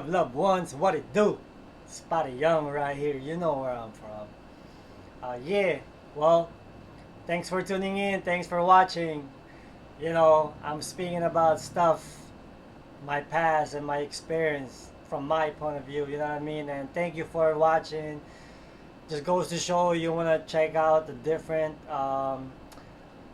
up, loved ones? What it do? Spotty Young right here. You know where I'm from. Yeah, well, thanks for tuning in. Thanks for watching. I'm speaking about stuff, my past and my experience from my point of view. You know what I mean? And thank you for watching. Just goes to show you want to check out the different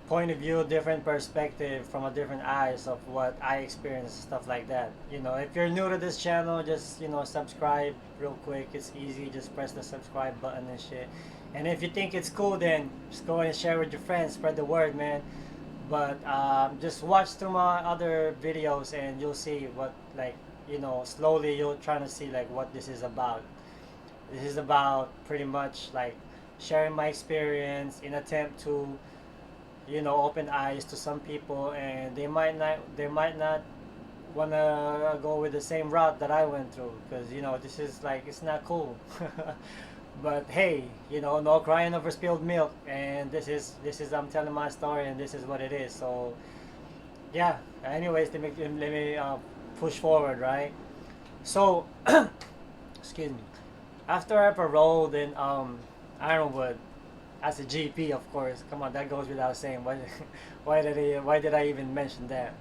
point of view, different perspective from a different eyes of what I experience, stuff like that. If you're new to this channel, just subscribe real quick. It's easy. Just press the subscribe button and shit. And if you think it's cool, then just go and share with your friends. Spread the word, man. But just watch through my other videos, and you'll see what slowly you'll trying to see like what this is about. This is about pretty much like sharing my experience in attempt to open eyes to some people, and they might not want to go with the same route that I went through, because this is like it's not cool. But hey, no crying over spilled milk, and this is I'm telling my story, and this is what it is. So yeah, anyways, let me push forward, right? So excuse me. After I paroled in Ironwood as a GP, of course. Come on, that goes without saying. Why did I even mention that?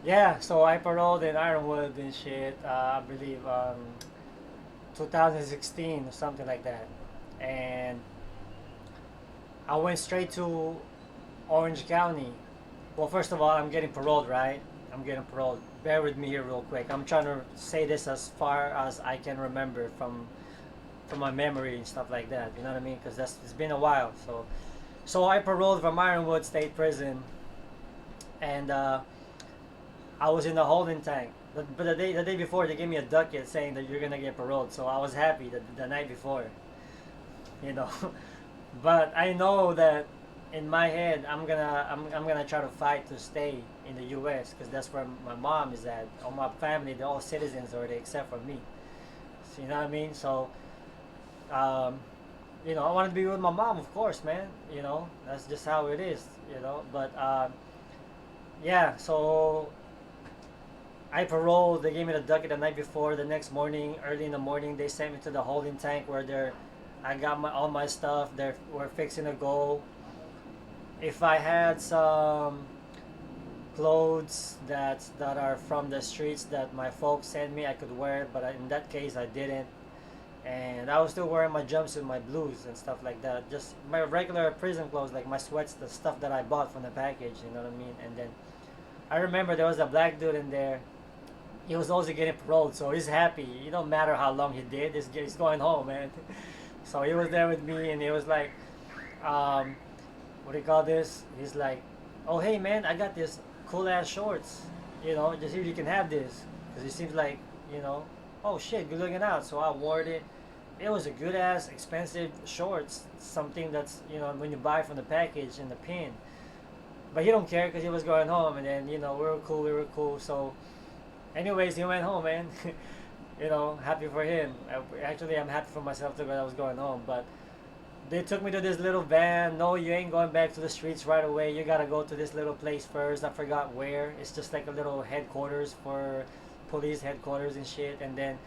Yeah, so I paroled in Ironwood and shit. I believe 2016 or something like that, and I went straight to Orange County. Well, first of all, I'm getting paroled, right? I'm getting paroled. Bear with me here, real quick. I'm trying to say this as far as I can remember from my memory and stuff like that. You know what I mean? Because it's been a while. So I paroled from Ironwood State Prison, and I was in the holding tank. But the day before, they gave me a ducat saying that you're gonna get paroled. So I was happy the night before, you know. But I know that in my head, I'm gonna try to fight to stay in the U.S. because that's where my mom is at. All my family, they're all citizens already except for me. So, you know what I mean? So um, I wanted to be with my mom, of course, man. That's just how it is. But yeah, so I paroled. They gave me the ducket the night before. The next morning, early in the morning, they sent me to the holding tank where I got all my stuff. We're fixing to go. If I had some clothes that are from the streets that my folks sent me, I could wear it. But in that case, I didn't. And I was still wearing my jumpsuit, my blues, and stuff like that. Just my regular prison clothes, like my sweats, the stuff that I bought from the package. You know what I mean? And then I remember there was a black dude in there. He was also getting paroled, so he's happy. It don't matter how long he did. He's going home, man. So he was there with me, and he was like, um, what do you call this? He's like, oh hey man, I got this cool ass shorts. Just see if you can have this, because it seems like you know, oh shit, good looking out. So I wore it. It was a good ass expensive shorts, something that's when you buy from the package in the pin. But he don't care because he was going home, and then we were cool. So, anyways, he went home, man. Happy for him. Actually, I'm happy for myself too because I was going home. But they took me to this little van. No, you ain't going back to the streets right away. You gotta go to this little place first. I forgot where. It's just like a little headquarters for police headquarters and shit. And then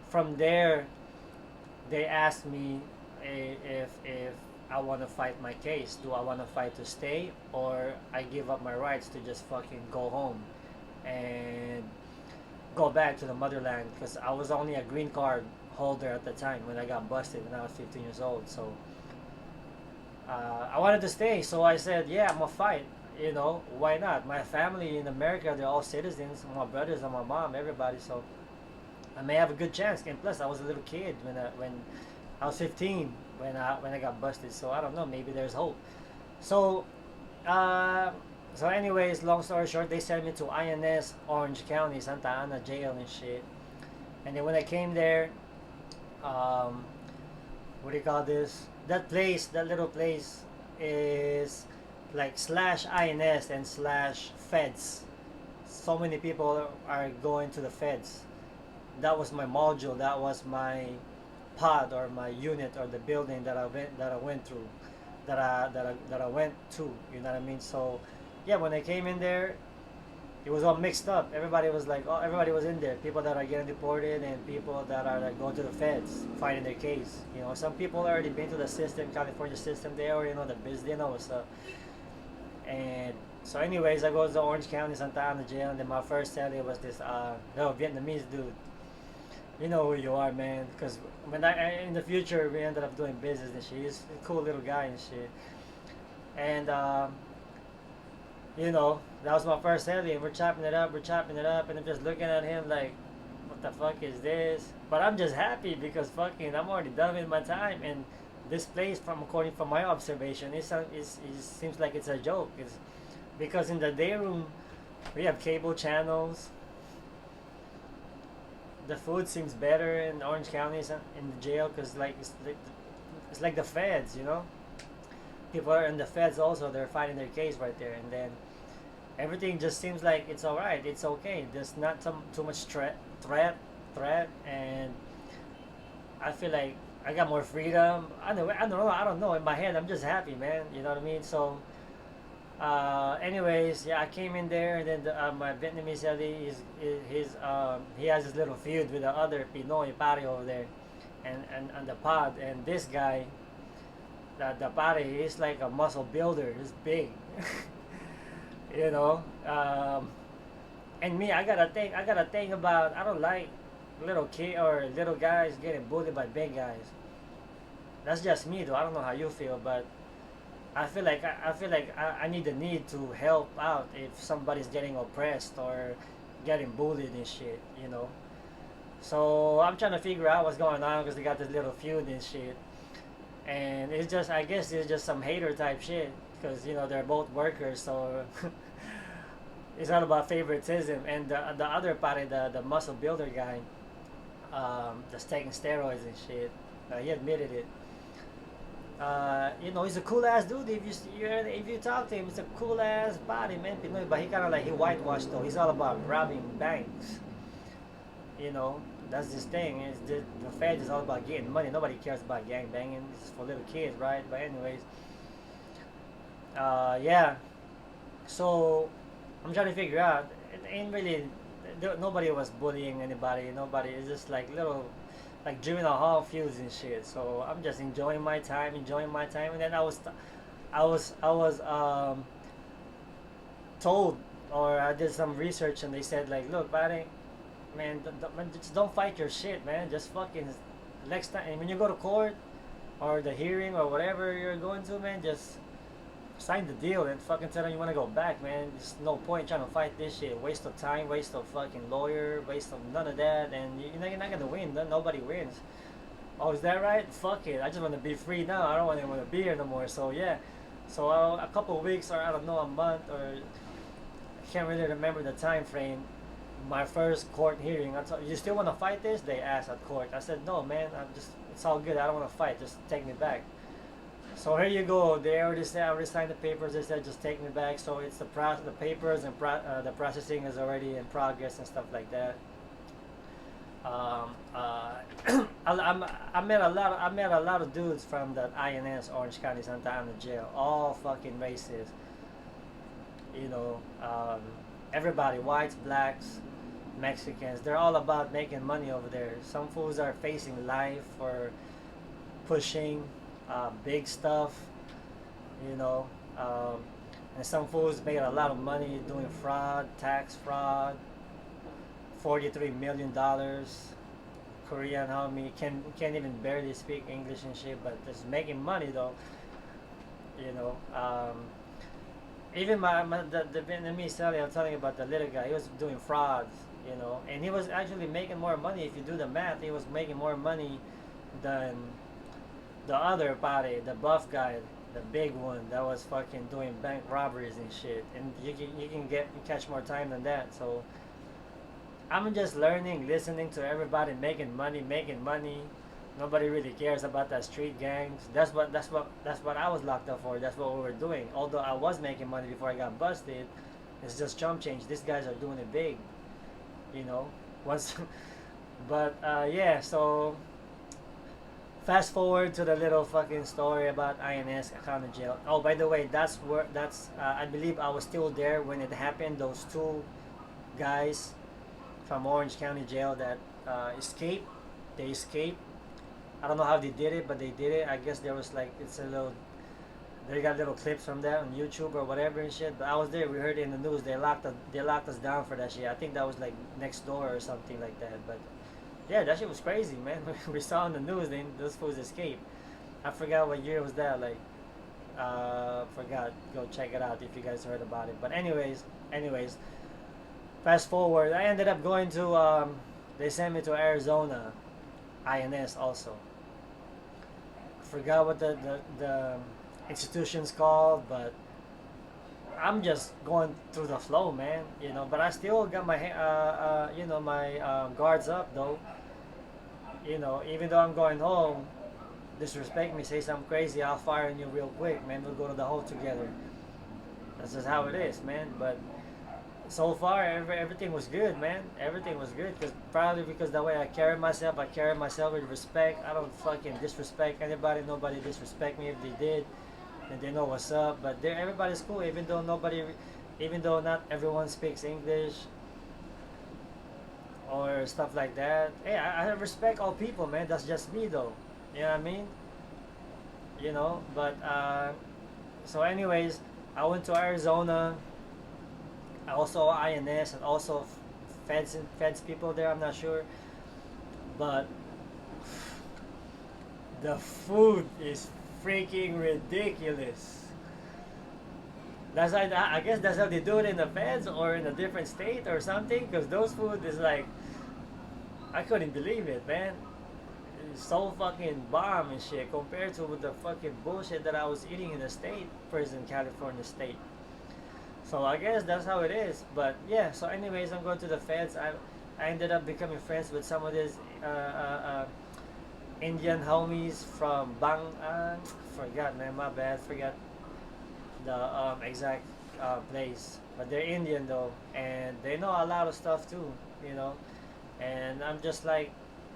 from there, they asked me if I want to fight my case. Do I want to fight to stay, or I give up my rights to just fucking go home and go back to the motherland? Because I was only a green card holder at the time when I got busted when I was 15 years old. So I wanted to stay. So I said, yeah, I'm gonna fight. Why not? My family in America, they're all citizens. My brothers and my mom, everybody. So I may have a good chance. And plus, I was a little kid when I was 15 when I got busted. So I don't know. Maybe there's hope. So uh, anyways, long story short, they sent me to INS Orange County, Santa Ana jail and shit. And then when I came there, um, what do you call this? That little place is like slash INS and slash feds. So many people are going to the feds. That was my module. That was my pod or my unit or the building that I went through, that I went to. You know what I mean? So yeah, when I came in there, it was all mixed up. Everybody was like, oh, everybody was in there. People that are getting deported and people that are like going to the feds fighting their case. You know, some people already been to the system, California system. They already know the business. They know what's up. And so, anyways, I go to Orange County, Santa Ana jail, and then my first Saturday was this little Vietnamese dude. You know who you are, man. Because when in the future we ended up doing business and shit. He's a cool little guy and shit. And you know, that was my first alien. We're chopping it up, and I'm just looking at him like, what the fuck is this? But I'm just happy because fucking I'm already done with my time, and this place, from according from my observation, it seems like it's a joke. It's because in the day room we have cable channels. The food seems better in Orange County in the jail because like it's like the feds, you know. People are in the feds also. They're fighting their case right there, and then everything just seems like it's all right. It's okay. There's not too much threat, and I feel like I got more freedom. I don't know. In my head, I'm just happy, man. You know what I mean? So, anyways, yeah, I came in there, and then my Vietnamese Ali he has this little feud with the other Pinoy party over there, and the pod, and this guy, the party, he's like a muscle builder. He's big. You know, and me, I got a thing about, I don't like little kid or little guys getting bullied by big guys. That's just me though. I don't know how you feel, but I feel like I need the need to help out if somebody's getting oppressed or getting bullied and shit, you know. So I'm trying to figure out what's going on because they got this little feud and shit, and it's just, I guess it's just some hater type shit because you know they're both workers, so it's all about favoritism. And the other party, the muscle builder guy, that's taking steroids and shit, he admitted it. You know, he's a cool ass dude. If you talk to him, it's a cool ass body, man. Pinoy, but he kind of like he whitewashed though. He's all about robbing banks. You know, that's this thing. The Fed is all about getting money. Nobody cares about gang banging. It's for little kids, right? But anyways, yeah. So I'm trying to figure out. It ain't really. Nobody was bullying anybody. Nobody. It's just like little, like juvenile hall feuds and shit. So I'm just enjoying my time, and then I was told, or I did some research, and they said like, look, buddy, man, just don't fight your shit, man. Just fucking next time, and when you go to court or the hearing or whatever you're going to, man, just sign the deal and fucking tell them you want to go back, man. There's no point trying to fight this shit. Waste of time, waste of fucking lawyer, waste of none of that, and you know you're not gonna win. Nobody wins. Oh, is that right? Fuck it. I just want to be free now. I don't want to be here no more. So yeah. So a couple of weeks, or I don't know, a month, or I can't really remember the time frame. My first court hearing, I told, you still want to fight this? They asked at court. I said, no, man. It's all good. I don't want to fight. Just take me back. So here you go. They already said, I already signed the papers. They said just take me back. So it's the papers and the processing is already in progress and stuff like that. Um, uh, I met a lot of dudes from the INS, Orange County Santa Ana jail. All fucking races. You know, everybody, whites, blacks, Mexicans. They're all about making money over there. Some fools are facing life for pushing big stuff, you know, and some fools made a lot of money doing fraud, tax fraud, $43 million. Korean homie can't even barely speak English and shit, but just making money though, you know. Even the Vietnamese seller I was telling you about, the little guy, he was doing frauds, you know, and he was actually making more money. If you do the math, he was making more money than the other party, the buff guy, the big one that was fucking doing bank robberies and shit. And you can catch more time than that. So I'm just learning, listening to everybody making money, making money. Nobody really cares about that street gangs. That's what I was locked up for. That's what we were doing. Although I was making money before I got busted, it's just chump change. These guys are doing it big, you know. Once, but yeah. So fast forward to the little fucking story about INS county jail. Oh, by the way, that's I believe I was still there when it happened. Those two guys from Orange County Jail that escaped. They escaped. I don't know how they did it, but they did it. I guess there was like it's a little. They got little clips from that on YouTube or whatever and shit. But I was there. We heard it in the news. They locked us down for that shit. I think that was like next door or something like that. But yeah, that shit was crazy, man. We saw on the news. Those fools escaped. I forgot what year was that. Like, forgot. Go check it out if you guys heard about it. But anyways, fast forward. I ended up going to. They sent me to Arizona, INS also. Forgot what the institution's called, but I'm just going through the flow, man. You know, but I still got my my guards up though. You know, even though I'm going home, disrespect me, say something crazy, I'll fire on you real quick, man. We'll go to the hole together. That's just how it is, man. But so far, everything was good, man. Everything was good, cause probably because the way I carry myself with respect. I don't fucking disrespect anybody. Nobody disrespect me if they did, and they know what's up. But everybody's cool, even though not everyone speaks English or stuff like that. Hey, I respect all people, man. That's just me, though. You know what I mean? You know, but so anyways, I went to Arizona. I also INS and also feds people there. I'm not sure, but the food is freaking ridiculous. I guess that's how they do it in the feds or in a different state or something. Because those food is like I couldn't believe it, man. It's so fucking bomb and shit compared to the fucking bullshit that I was eating in the state prison, California State. So I guess that's how it is. But yeah, so anyways, I'm going to the feds. I ended up becoming friends with some of these Indian homies from forgot, man, my bad, forgot the exact place. But they're Indian though, and they know a lot of stuff too, you know. And I'm just like,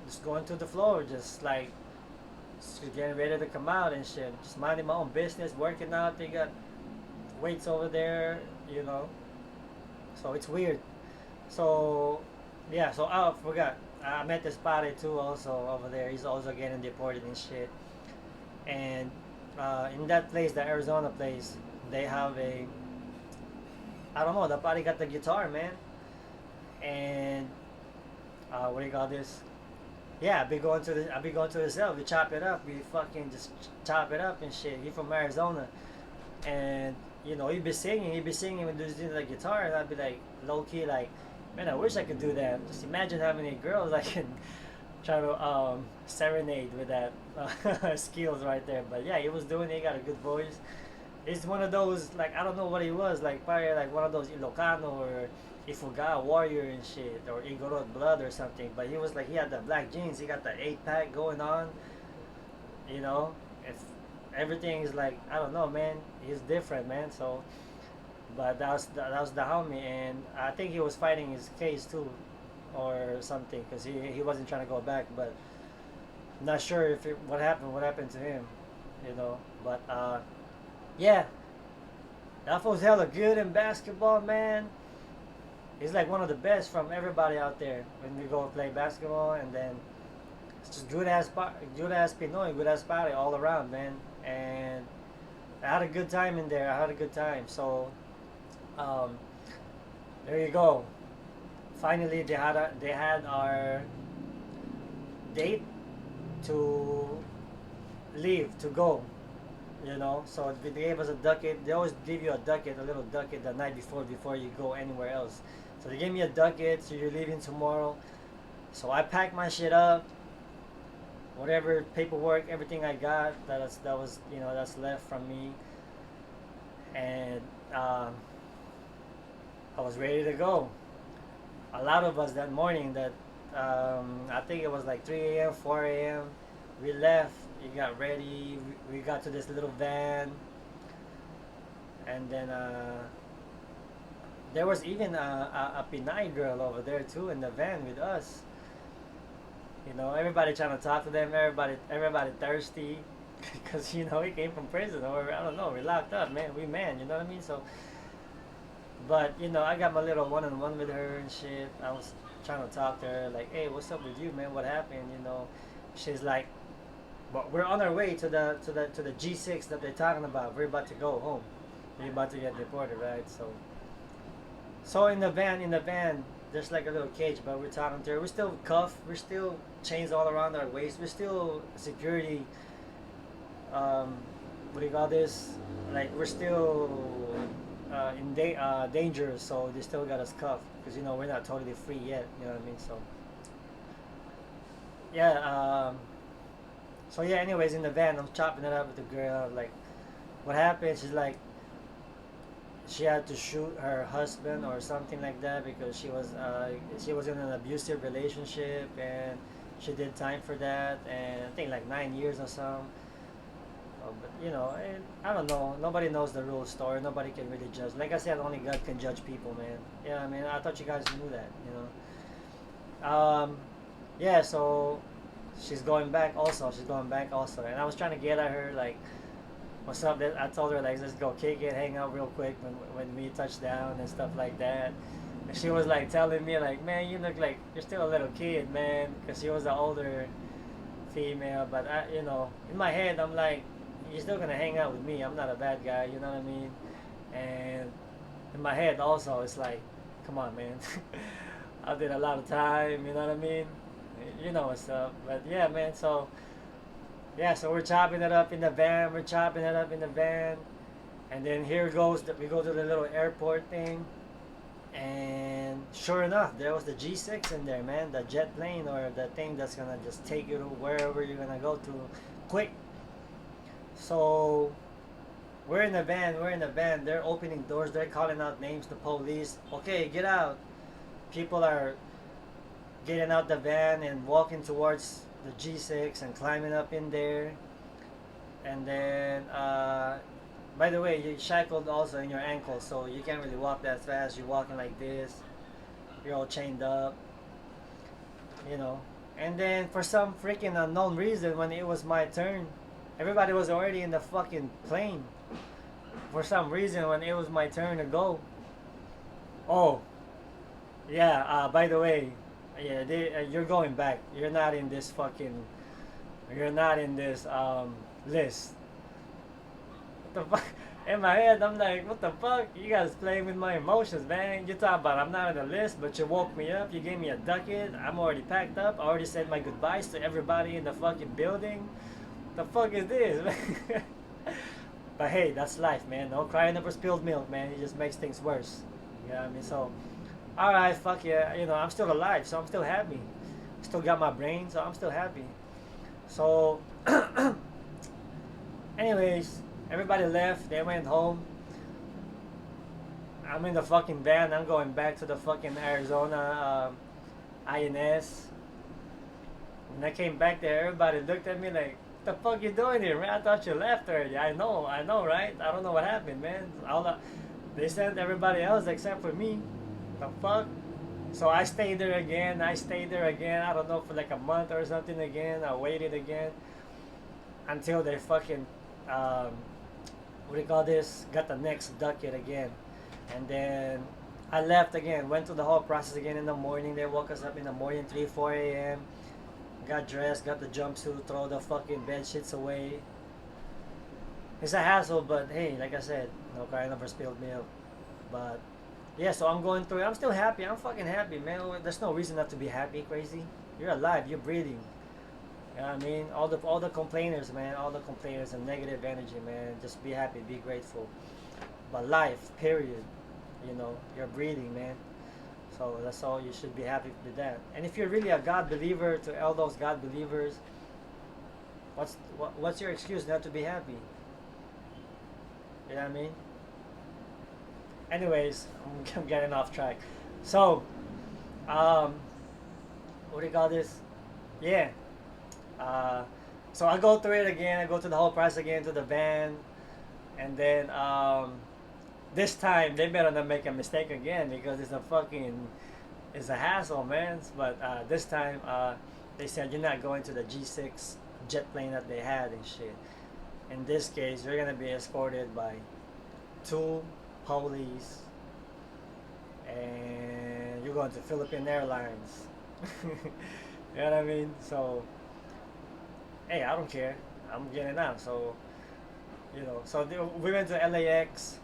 just going to the floor, just like, just getting ready to come out and shit. Just minding my own business, working out. They got weights over there, you know. So it's weird. So yeah, so I forgot. I met this party too also over there. He's also getting deported and shit. And in that place, the Arizona place, they have a I don't know. The party got the guitar, man. And what do you call this? Yeah, I be going to the cell. We chop it up. We fucking just chop it up and shit. He from Arizona, and you know he be singing with this the guitar, and I'd be like low key like, man, I wish I could do that. Just imagine how many girls I can try to serenade with that skills right there. But yeah, he was doing it. He got a good voice. It's one of those like I don't know what he was like, probably like one of those Ilocano or Ifuga warrior and shit or Igorot blood or something. But he was like he had the black jeans. He got the 8 pack going on. You know, if everything is like I don't know, man. He's different, man. So, but that was the homie, and I think he was fighting his case too, or something, because he wasn't trying to go back. But I'm not sure if what happened to him, you know. But yeah, that fool's hella good in basketball, man. He's like one of the best from everybody out there when we go play basketball, and then it's just good ass Pinoy, good ass party all around, man. And I had a good time in there. I had a good time. So um, there you go. Finally, they had our date to leave to go. You know, so they gave us a ducat. They always give you a ducat, a little ducat, the night before you go anywhere else. So they gave me a ducat. So you're leaving tomorrow. So I packed my shit up, whatever paperwork, everything I got that was that's left from me, and I was ready to go. A lot of us that morning that I think it was like 3 a.m., 4 a.m. We left. We got ready. We got to this little van, and then there was even a Pinay girl over there too in the van with us. You know, everybody trying to talk to them. Everybody thirsty, because we came from prison, or I don't know, we locked up, man. We man, you know what I mean? So But you know, I got my little one-on-one with her and shit. I was trying to talk to her, like, "Hey, what's up with you, man? What happened?" You know, she's like, "But we're on our way to the G6 that they're talking about. We're about to go home. We're about to get deported, right?" So in the van, there's like a little cage, but we're talking to her. We're still cuffed. We're still chains all around our waist. We're still security. Um, what do you call this? Like we're still danger, so they still got us cuffed because you know we're not totally free yet. You know what I mean? Yeah. So yeah. Anyways, in the van, I'm chopping it up with the girl. Like, what happened? She's like, she had to shoot her husband or something like that because she was in an abusive relationship and she did time for that and I think like 9 years or so. But you know, I don't know. Nobody knows the real story. Nobody can really judge. Like I said, only God can judge people, man. Yeah, I mean, I thought you guys knew that. Yeah. So she's going back also. She's going back also, and I was trying to get at her like, "What's up?" I told her like, "Let's go kick it, hang out real quick when we touch down and stuff like that." And she was like telling me like, "Man, you look like you're still a little kid, man," because she was the older female. But in my head, I'm like, you're still gonna hang out with me. I'm not a bad guy, you know what I mean? And in my head also, it's like, come on, man. I did a lot of time, you know what I mean? You know what's up. But yeah, man. So yeah, so we're chopping it up in the van. We're chopping it up in the van, and then here goes. We go to the little airport thing, and sure enough, there was the G6 in there, man. The jet plane or the thing that's gonna just take you to wherever you're gonna go to, quick. So we're in the van. We're in the van. They're opening doors. They're calling out names. The police. Okay, get out. People are getting out the van and walking towards the G6 and climbing up in there. And then, by the way, you're shackled also in your ankles, so you can't really walk that fast. You're walking like this. You're all chained up, you know. And then, for some freaking unknown reason, when it was my turn, everybody was already in the fucking plane. For some reason, when it was my turn to go, oh, yeah, by the way, yeah, you're going back. You're not in this list. What the fuck? In my head, I'm like, what the fuck? You guys playing with my emotions, man. You talking about I'm not on the list, but you woke me up. You gave me a ducat. I'm already packed up. I already said my goodbyes to everybody in the fucking building. The fuck is this, man? But hey, that's life, man. No crying over spilled milk, man. It just makes things worse. You know what I mean? So, alright, fuck yeah. I'm still alive, so I'm still happy. Still got my brain, so I'm still happy. So, anyways, everybody left. They went home. I'm in the fucking van. I'm going back to the fucking Arizona INS. When I came back there, everybody looked at me like, "The fuck you doing here, man? I thought you left already." I know, right? I don't know what happened, man. They sent everybody else except for me. The fuck? So I stayed there again. I don't know, for like a month or something again. I waited again until they fucking what do you call this? Got the next ducat again, and then I left again. Went through the whole process again in the morning. They woke us up in the morning, 3, 4 a.m. Got dressed, got the jumpsuit, throw the fucking bed sheets away. It's a hassle, but hey, like I said, no crying over spilled milk. But yeah, so I'm going through it. I'm still happy. I'm fucking happy, man. There's no reason not to be happy, crazy. You're alive. You're breathing. You know what I mean? All the complainers, man. All the complainers and negative energy, man. Just be happy. Be grateful. But life, period. You're breathing, man. So that's all. You should be happy with that. And if you're really a God believer, to all those God believers, what's your excuse not to be happy? You know what I mean? Anyways, I'm getting off track. So, um, what do you call this? Yeah. Uh, so I go through it again. I go through the whole process again to the van, and then this time they better not make a mistake again because it's a hassle, man. But this time they said you're not going to the G6 jet plane that they had and shit. In this case, you're gonna be escorted by two police you're going to Philippine Airlines. You know what I mean? So, hey, I don't care. I'm getting out. So, so we went to LAX.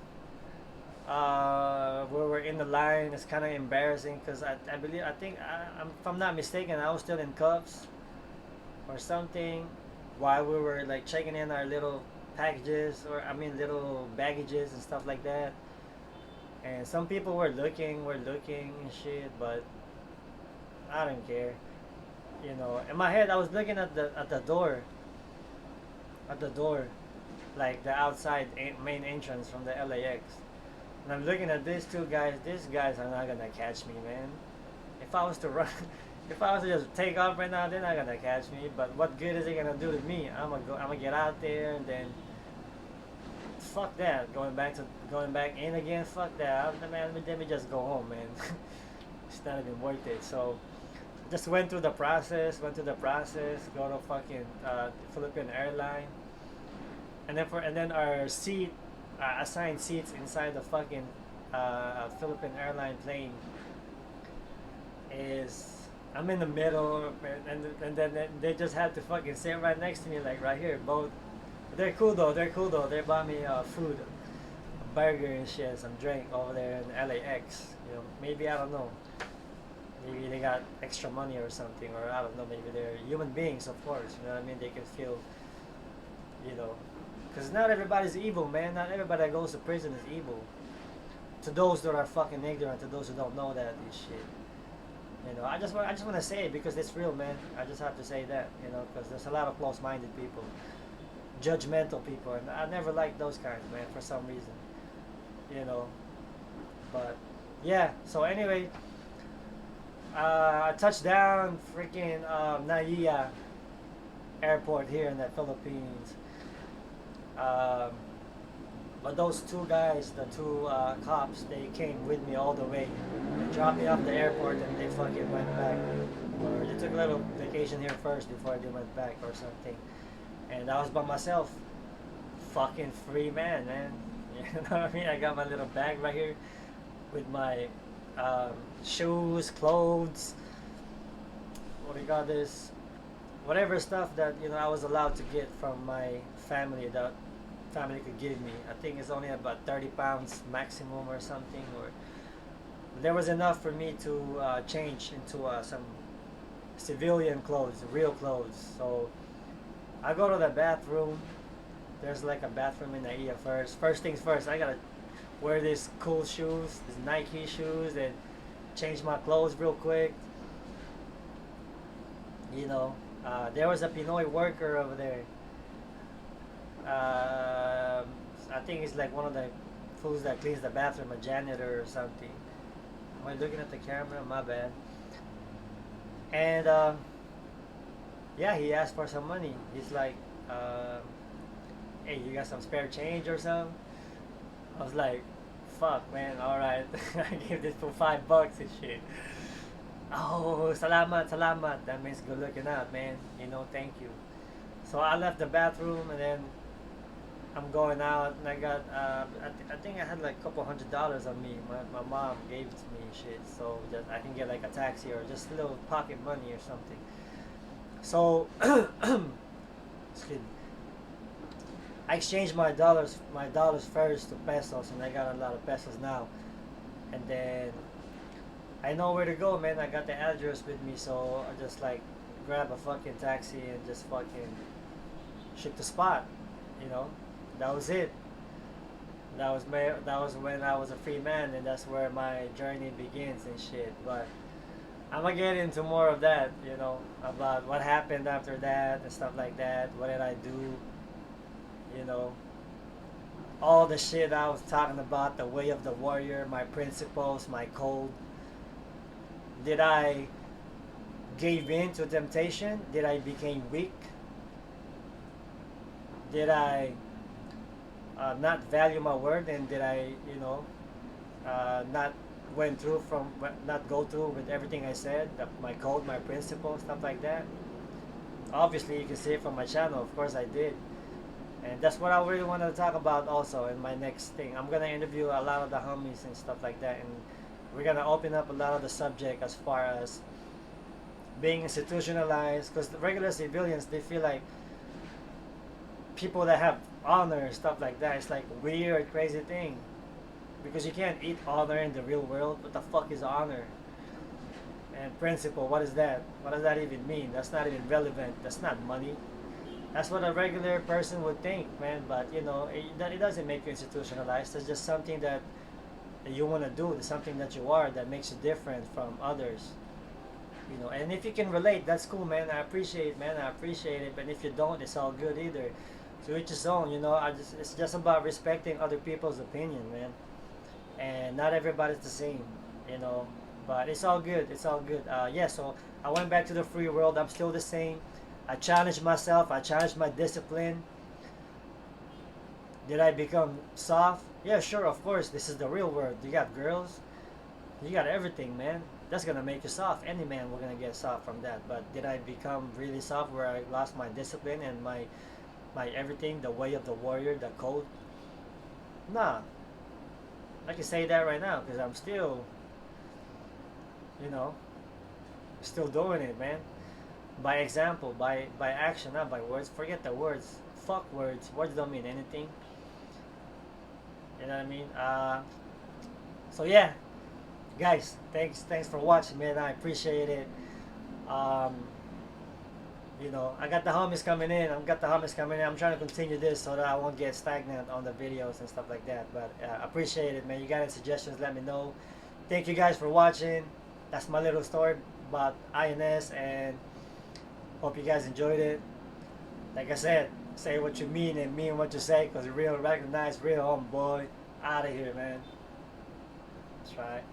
We were in the line. It's kind of embarrassing because I believe, if I'm not mistaken, I was still in cuffs or something while we were like checking in our little packages, or I mean little baggages and stuff like that. And some people were looking and shit, but I don't care. In my head, I was looking at the door, like the outside main entrance from the LAX. And I'm looking at these two guys. These guys are not gonna catch me, man. If I was to run, if I was to just take off right now, they're not gonna catch me. But what good is it gonna do to me? I'm gonna get out there and then fuck that. Going back in again. Fuck that. Man, let me just go home, man. It's not even worth it. So just went through the process. Go to fucking Philippine Airline, and then our assigned seats inside the fucking Philippine Airline plane is, I'm in the middle, and then they just had to fucking sit right next to me, like right here. Both, they're cool though. They bought me food, a burger and shit, some drink over there in LAX. Maybe, I don't know. Maybe they got extra money or something, or I don't know. Maybe they're human beings, of course. You know what I mean? They can feel, you know, because not everybody's evil, man. Not everybody that goes to prison is evil. To those that are fucking ignorant, to those who don't know that this shit. I just want to say it because it's real, man. I just have to say that, because there's a lot of close-minded people, judgmental people, and I never liked those kinds, man, for some reason. You know, but yeah. So anyway, I touched down freaking Naiya Airport here in the Philippines. Um, but those two guys, the two cops, they came with me all the way. They dropped me off the airport and they fucking went back. Or they took a little vacation here first before they went back or something. And I was by myself. Fucking free man, man. You know what I mean? I got my little bag right here with my shoes, clothes, what do you got this? Whatever stuff that, I was allowed to get from my family that family could give me. I think it's only about 30 pounds maximum or something, or there was enough for me to change into some civilian clothes, real clothes. So I go to the bathroom. There's like a bathroom in the first. First things first, I gotta wear these cool shoes, these Nike shoes, and change my clothes real quick. There was a Pinoy worker over there. I think it's like one of the fools that cleans the bathroom, a janitor or something. Am I looking at the camera? My bad. And yeah, he asked for some money. He's like, "Hey, you got some spare change or something?" I was like, "Fuck, man. All right." I gave this for $5 and shit. Oh, salamat, salamat. That means good looking out, man. Thank you. So I left the bathroom and then I'm going out and I got, I think I had like a couple $100 on me. My mom gave it to me and shit. So that I can get like a taxi or just a little pocket money or something. So, excuse me. I exchanged my dollars first to pesos, and I got a lot of pesos now. And then I know where to go, man. I got the address with me, so I just like grab a fucking taxi and just fucking ship the spot. You know, that was it. That was when I was a free man, and that's where my journey begins and shit. But I'm gonna get into more of that, about what happened after that and stuff like that. What did I do? All the shit I was talking about, the way of the warrior, my principles, my code. Did I give in to temptation? Did I become weak? Did I not value my word, and did I, not not go through with everything I said, my code, my principles, stuff like that? Obviously, you can see it from my channel. Of course, I did. And that's what I really want to talk about also in my next thing. I'm gonna interview a lot of the homies and stuff like that, and we're gonna open up a lot of the subject as far as being institutionalized, because the regular civilians, they feel like people that have honor and stuff like that, it's like weird crazy thing, because you can't eat honor in the real world. What the fuck is honor? And principle, what is that? What does that even mean? That's not even relevant. That's not money. That's what a regular person would think, man. But you know, that it doesn't make you institutionalized. It's just something that you want to do. It's something that you are that makes you different from others. You know, and if you can relate, that's cool, man. I appreciate it, man. I appreciate it. But if you don't, it's all good either. To each his own, you know. It's just about respecting other people's opinion, man. And not everybody's the same, you know. But it's all good. It's all good. Yeah. So I went back to the free world. I'm still the same. I challenged myself. I challenged my discipline. Did I become soft? Yeah, sure. Of course. This is the real world. You got girls. You got everything, man. That's gonna make you soft. Any man will gonna get soft from that. But did I become really soft where I lost my discipline and my everything, the way of the warrior, the code? Nah. I can say that right now because I'm still, you know, still doing it, man. By example, by action, not by words. Forget the words. Fuck words. Words don't mean anything. You know what I mean? So yeah, guys, thanks for watching, man. I appreciate it. Um, you know, I got the homies coming in. I've got the homies coming in. I'm trying to continue this so that I won't get stagnant on the videos and stuff like that. But appreciate it, man. You got any suggestions? Let me know. Thank you guys for watching. That's my little story about INS, and hope you guys enjoyed it. Like I said, say what you mean and mean what you say, because real recognize real homeboy. Out of here, man. That's right.